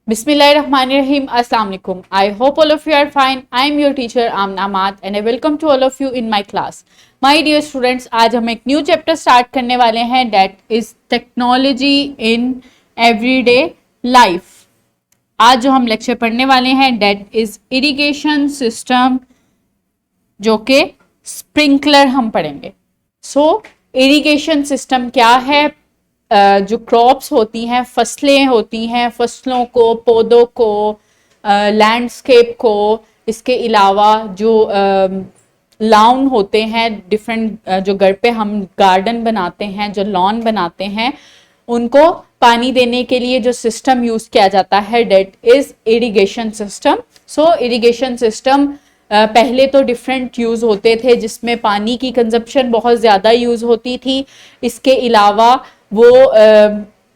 Bismillahirrahmanirrahim. Assalamu alaikum. I hope all of you are fine. I am your teacher Amna Amat and I welcome to all of you in my class. My dear students, आज हम एक new chapter start करने वाले हैं that is technology in everyday life. आज जो हम lecture पढ़ने वाले हैं that is irrigation system, जो कि स्प्रिंकलर हम पढ़ेंगे. So irrigation system क्या है? जो क्रॉप्स होती हैं, फसलें होती हैं, फसलों को, पौधों को, लैंडस्केप को, इसके अलावा जो लॉन होते हैं, डिफरेंट जो घर पे हम गार्डन बनाते हैं, जो लॉन बनाते हैं, उनको पानी देने के लिए जो सिस्टम यूज किया जाता है that is irrigation system. So irrigation system पहले तो डिफरेंट यूज होते थे जिसमें पानी की कंजप्शन बहुत ज़्यादा यूज होती थी. इसके अलावा वो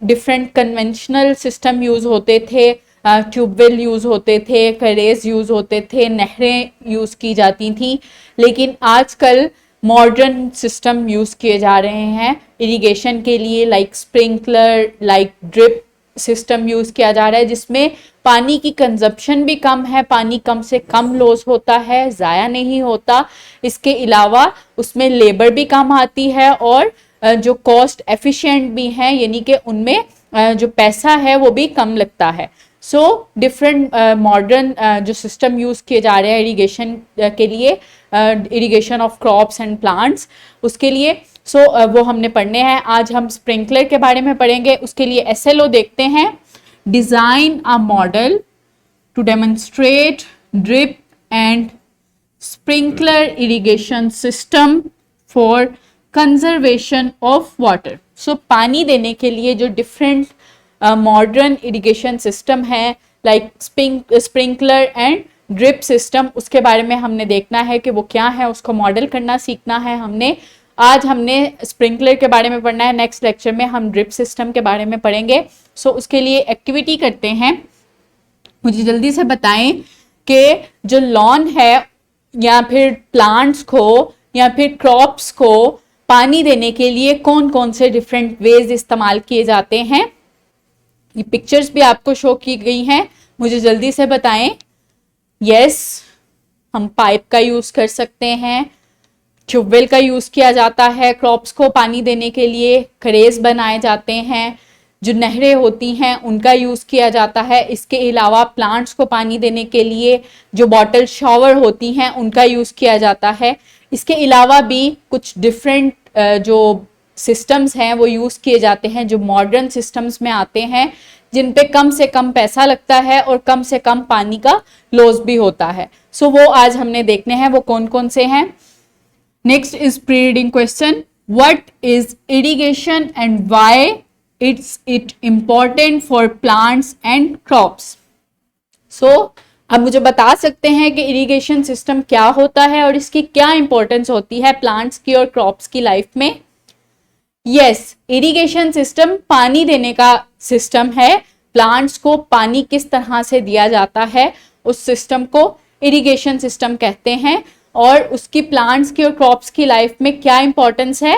डिफरेंट कन्वेंशनल सिस्टम यूज होते थे, ट्यूबवेल यूज होते थे, करेज यूज होते थे, नहरें यूज की जाती थी. लेकिन आजकल मॉडर्न सिस्टम यूज किए जा रहे हैं इरिगेशन के लिए, like sprinkler, like drip system use किया जा रहा है जिसमें पानी की कंजप्शन भी कम है, पानी कम से कम लॉस होता है, ज़ाया नहीं होता. इसके अलावा उसमें लेबर भी कम आती है और जो कॉस्ट एफिशिएंट भी हैं, यानी कि उनमें जो पैसा है वो भी कम लगता है. सो डिफरेंट मॉडर्न जो सिस्टम यूज़ किए जा रहे हैं इरिगेशन के लिए, irrigation of crops and plants, उसके लिए वो हमने पढ़ने हैं. आज हम स्प्रिंकलर के बारे में पढ़ेंगे. उसके लिए SLO देखते हैं. Design a model to demonstrate drip and sprinkler irrigation system for conservation of water. So पानी देने के लिए जो डिफरेंट मॉडर्न इरिगेशन सिस्टम है, like sprinkler and drip system, उसके बारे में हमने देखना है कि वो क्या है, उसको मॉडल करना सीखना है हमने. आज हमने स्प्रिंकलर के बारे में पढ़ना है, नेक्स्ट लेक्चर में हम ड्रिप सिस्टम के बारे में पढ़ेंगे. सो उसके लिए एक्टिविटी करते हैं. मुझे जल्दी से बताएं कि जो लॉन है या फिर प्लांट्स को या फिर क्रॉप्स को पानी देने के लिए कौन कौन से डिफरेंट वेज इस्तेमाल किए जाते हैं. ये पिक्चर्स भी आपको शो की गई हैं, मुझे जल्दी से बताएं. यस, हम पाइप का यूज कर सकते हैं, ट्यूबवेल का यूज किया जाता है क्रॉप्स को पानी देने के लिए, करेज बनाए जाते हैं, जो नहरें होती हैं उनका यूज किया जाता है. इसके अलावा प्लांट्स को पानी देने के लिए जो बॉटल शावर होती हैं उनका यूज किया जाता है. इसके अलावा भी कुछ डिफरेंट जो सिस्टम्स हैं वो यूज किए जाते हैं जो मॉडर्न सिस्टम्स में आते हैं, जिन पे कम से कम पैसा लगता है और कम से कम पानी का लॉस भी होता है. सो वो आज हमने देखने हैं वो कौन कौन से हैं. Next is pre reading question. What is irrigation and why it important for plants and crops. So अब मुझे बता सकते हैं कि इरिगेशन सिस्टम क्या होता है और इसकी क्या इंपॉर्टेंस होती है प्लांट्स की और क्रॉप्स की लाइफ में. यस, इरिगेशन सिस्टम पानी देने का सिस्टम है. प्लांट्स को पानी किस तरह से दिया जाता है उस सिस्टम को इरिगेशन सिस्टम कहते हैं. और उसकी प्लांट्स की और क्रॉप्स की लाइफ में क्या इंपॉर्टेंस है,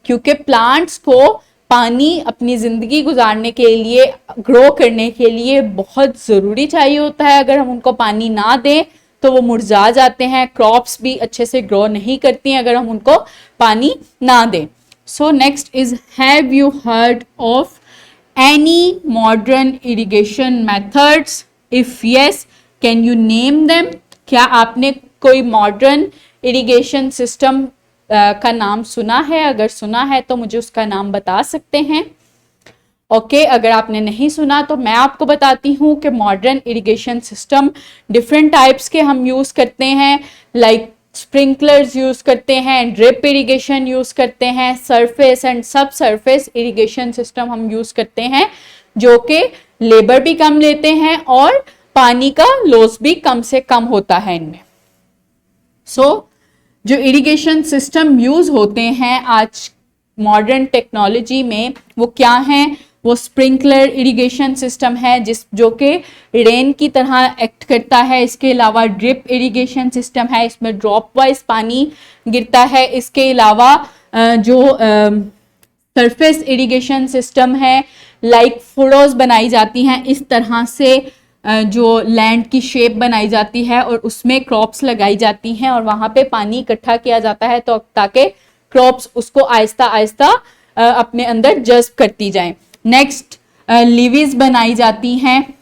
क्योंकि प्लांट्स को पानी अपनी ज़िंदगी गुजारने के लिए, ग्रो करने के लिए बहुत ज़रूरी चाहिए होता है. अगर हम उनको पानी ना दें तो वो मुरझा जाते हैं. क्रॉप्स भी अच्छे से ग्रो नहीं करती हैं अगर हम उनको पानी ना दें. So next is, have you heard of any modern irrigation methods? If yes, can you name them? क्या आपने कोई मॉडर्न इरिगेशन सिस्टम का नाम सुना है? अगर सुना है तो मुझे उसका नाम बता सकते हैं. ओके, अगर आपने नहीं सुना तो मैं आपको बताती हूँ कि modern irrigation system different types के हम यूज़ करते हैं, लाइक स्प्रिंकलर्स यूज़ करते हैं, ड्रिप इरिगेशन यूज़ करते हैं, सरफेस एंड सब सरफेस इरिगेशन सिस्टम हम यूज़ करते हैं, जो कि लेबर भी कम लेते हैं और पानी का लॉस भी कम से कम होता है इनमें. सो जो इरिगेशन सिस्टम यूज होते हैं आज मॉडर्न टेक्नोलॉजी में वो क्या हैं? वो स्प्रिंकलर इरिगेशन सिस्टम है जो कि रेन की तरह एक्ट करता है. इसके अलावा ड्रिप इरिगेशन सिस्टम है, इसमें ड्रॉप वाइज पानी गिरता है. इसके अलावा जो सरफेस इरिगेशन सिस्टम है लाइक फुरोज बनाई जाती हैं, इस तरह से जो लैंड की शेप बनाई जाती है और उसमें क्रॉप्स लगाई जाती हैं और वहां पे पानी इकट्ठा किया जाता है तो ताकि क्रॉप्स उसको आहिस्ता आहिस्ता अपने अंदर जज्ब करती जाएं। नेक्स्ट लीवीज बनाई जाती हैं,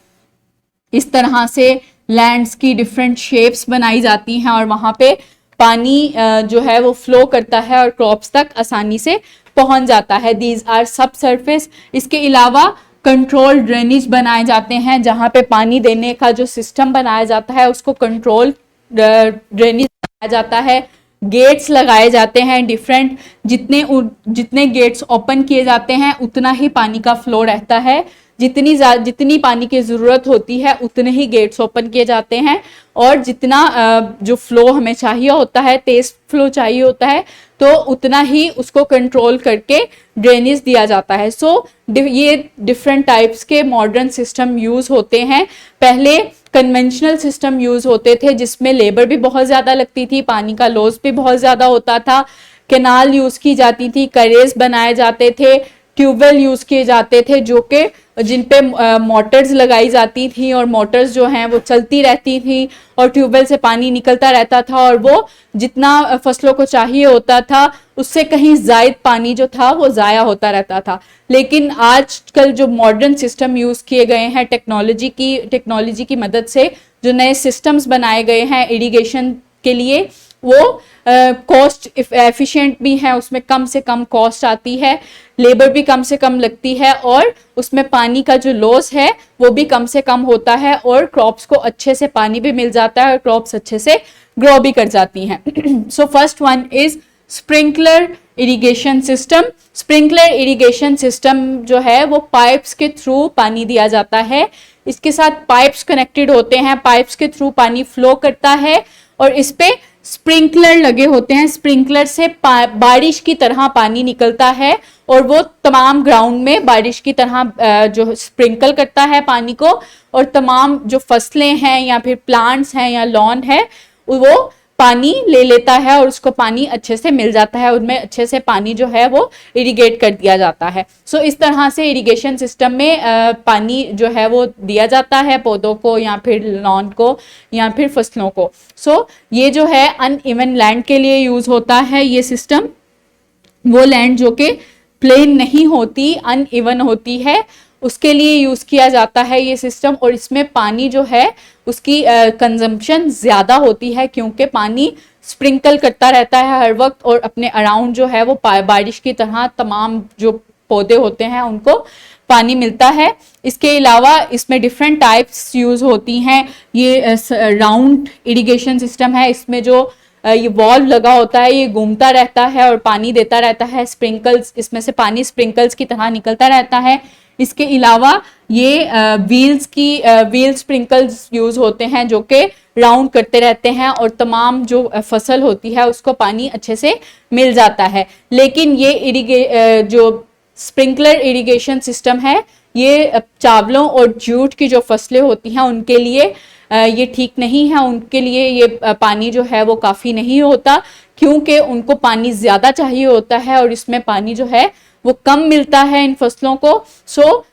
इस तरह से लैंड्स की डिफरेंट शेप्स बनाई जाती हैं और वहां पे पानी जो है वो फ्लो करता है और क्रॉप्स तक आसानी से पहुंच जाता है। दीज आर सब सरफेस। इसके अलावा कंट्रोल ड्रेनेज बनाए जाते हैं, जहां पे पानी देने का जो सिस्टम बनाया जाता है उसको कंट्रोल ड्रेनेज बनाया जाता है। गेट्स लगाए जाते हैं डिफरेंट, जितने गेट्स ओपन किए जाते हैं उतना ही पानी का फ्लो रहता है, जितनी पानी की ज़रूरत होती है उतने ही गेट्स ओपन किए जाते हैं और जितना जो फ्लो हमें चाहिए होता है, तेज फ्लो चाहिए होता है, तो उतना ही उसको कंट्रोल करके ड्रेनेज दिया जाता है। सो ये डिफरेंट टाइप्स के मॉडर्न सिस्टम यूज़ होते हैं। पहले कन्वेंशनल सिस्टम यूज़ होते थे जिसमें लेबर भी बहुत ज़्यादा लगती थी, पानी का लॉस भी बहुत ज़्यादा होता था। कैनाल यूज़ की जाती थी, करेज बनाए जाते थे, ट्यूबवेल यूज़ किए जाते थे जो कि जिन पे मोटर्स लगाई जाती थी और मोटर्स जो हैं वो चलती रहती थी और ट्यूबवेल से पानी निकलता रहता था और वो जितना फसलों को चाहिए होता था उससे कहीं ज़ायद पानी जो था वो ज़ाया होता रहता था। लेकिन आजकल जो मॉडर्न सिस्टम यूज़ किए गए हैं टेक्नोलॉजी की मदद से जो नए सिस्टम्स बनाए गए हैं इरिगेशन के लिए, वो कॉस्ट एफिशिएंट भी है, उसमें कम से कम कॉस्ट आती है, लेबर भी कम से कम लगती है और उसमें पानी का जो लॉस है वो भी कम से कम होता है और क्रॉप्स को अच्छे से पानी भी मिल जाता है और क्रॉप्स अच्छे से ग्रो भी कर जाती हैं। So first one is sprinkler irrigation system. Sprinkler irrigation system जो है वो पाइप्स के थ्रू पानी दिया जाता है, इसके साथ पाइप्स कनेक्टेड होते हैं, पाइप्स के थ्रू पानी फ्लो करता है और इस पे स्प्रिंकलर लगे होते हैं। स्प्रिंकलर से बारिश की तरह पानी निकलता है और वो तमाम ग्राउंड में बारिश की तरह जो स्प्रिंकल करता है पानी को और तमाम जो फसलें हैं या फिर प्लांट्स हैं या लॉन है वो पानी ले लेता है और उसको पानी अच्छे से मिल जाता है, उनमें अच्छे से पानी जो है वो इरिगेट कर दिया जाता है। सो इस तरह से इरिगेशन सिस्टम में पानी जो है वो दिया जाता है पौधों को या फिर लॉन को या फिर फसलों को। सो ये जो है अनइवन लैंड के लिए यूज होता है ये सिस्टम, वो लैंड जो कि प्लेन नहीं होती, अनइवन होती है, उसके लिए यूज किया जाता है ये सिस्टम। और इसमें पानी जो है उसकी कंजम्पशन ज्यादा होती है क्योंकि पानी स्प्रिंकल करता रहता है हर वक्त और अपने अराउंड जो है वो बारिश की तरह तमाम जो पौधे होते हैं उनको पानी मिलता है। इसके अलावा इसमें डिफरेंट टाइप्स यूज होती हैं। ये राउंड इरिगेशन सिस्टम है, इसमें जो ये वॉल्व लगा होता है ये घूमता रहता है और पानी देता रहता है, स्प्रिंकल्स इसमें से पानी स्प्रिंकल्स की तरह निकलता रहता है। इसके अलावा ये व्हील स्प्रिंकल्स यूज होते हैं जो कि राउंड करते रहते हैं और तमाम जो फसल होती है उसको पानी अच्छे से मिल जाता है। लेकिन ये जो स्प्रिंकलर इरिगेशन सिस्टम है ये चावलों और जूट की जो फसलें होती हैं उनके लिए ये ठीक नहीं है, उनके लिए ये पानी जो है वो काफ़ी नहीं होता क्योंकि उनको पानी ज़्यादा चाहिए होता है और इसमें पानी जो है वो कम मिलता है इन फसलों को। सो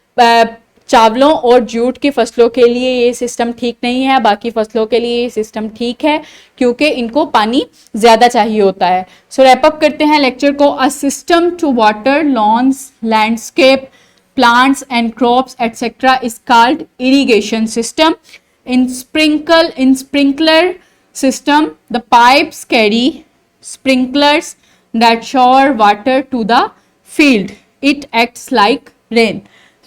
चावलों और जूट की फसलों के लिए ये सिस्टम ठीक नहीं है, बाकी फसलों के लिए ये सिस्टम ठीक है क्योंकि इनको पानी ज़्यादा चाहिए होता है। सो रैप अप करते हैं लेक्चर को। A system to water lawns, landscape, plants and crops etc. is called irrigation system. In sprinkler system, the pipes carry sprinklers that shower water to the field. It acts like rain.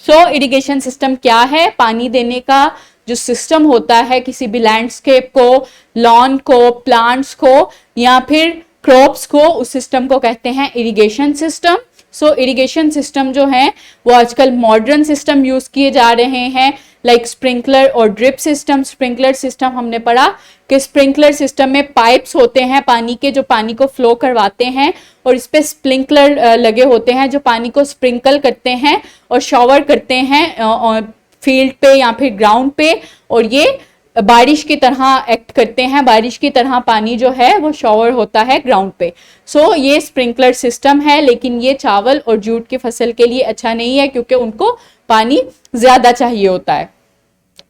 So irrigation system क्या है? पानी देने का जो system होता है किसी भी लैंडस्केप को, लॉन को, प्लांट्स को या फिर क्रॉप्स को, उस सिस्टम को कहते हैं irrigation system. So irrigation system जो है वो आजकल मॉडर्न सिस्टम यूज किए जा रहे हैं लाइक स्प्रिंकलर और ड्रिप सिस्टम। स्प्रिंकलर सिस्टम हमने पढ़ा कि स्प्रिंकलर सिस्टम में पाइप्स होते हैं पानी के जो पानी को फ्लो करवाते हैं और इस पे स्प्रिंकलर लगे होते हैं जो पानी को स्प्रिंकल करते हैं और शॉवर करते हैं फील्ड पे या फिर ग्राउंड पे और ये बारिश की तरह एक्ट करते हैं, बारिश की तरह पानी जो है वो शॉवर होता है ग्राउंड पे। सो ये स्प्रिंकलर सिस्टम है, लेकिन ये चावल और जूट की फसल के लिए अच्छा नहीं है क्योंकि उनको पानी ज्यादा चाहिए होता है।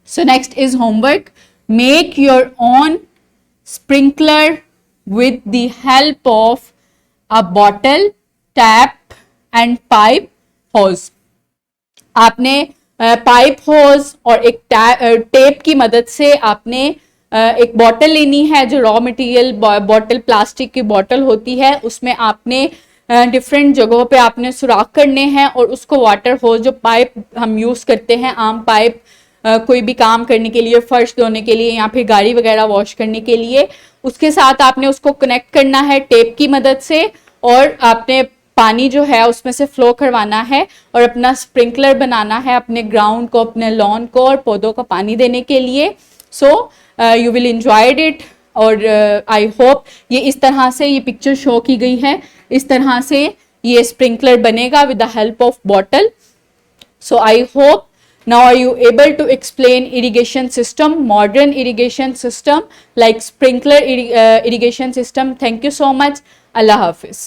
So next is homework, make your own sprinkler with the help of a bottle, tap and pipe hose। आपने पाइप होज और एक टेप की मदद से आपने एक बॉटल लेनी है, जो रॉ मटेरियल बॉटल प्लास्टिक की बॉटल होती है, उसमें आपने डिफरेंट जगहों पे आपने सुराख करने हैं और उसको वाटर होज, जो पाइप हम यूज करते हैं आम पाइप, कोई भी काम करने के लिए, फर्श धोने के लिए या फिर गाड़ी वगैरह वॉश करने के लिए, उसके साथ आपने उसको कनेक्ट करना है टेप की मदद से और आपने पानी जो है उसमें से फ्लो करवाना है और अपना स्प्रिंकलर बनाना है अपने ग्राउंड को, अपने लॉन को और पौधों को पानी देने के लिए। So you will enjoyed it और आई होप ये इस तरह से ये पिक्चर शो की गई है, इस तरह से ये स्प्रिंकलर बनेगा with the help of bottle. So I hope now are you able to explain irrigation system, modern irrigation system like sprinkler irrigation system. Thank you so much. Allah Hafiz.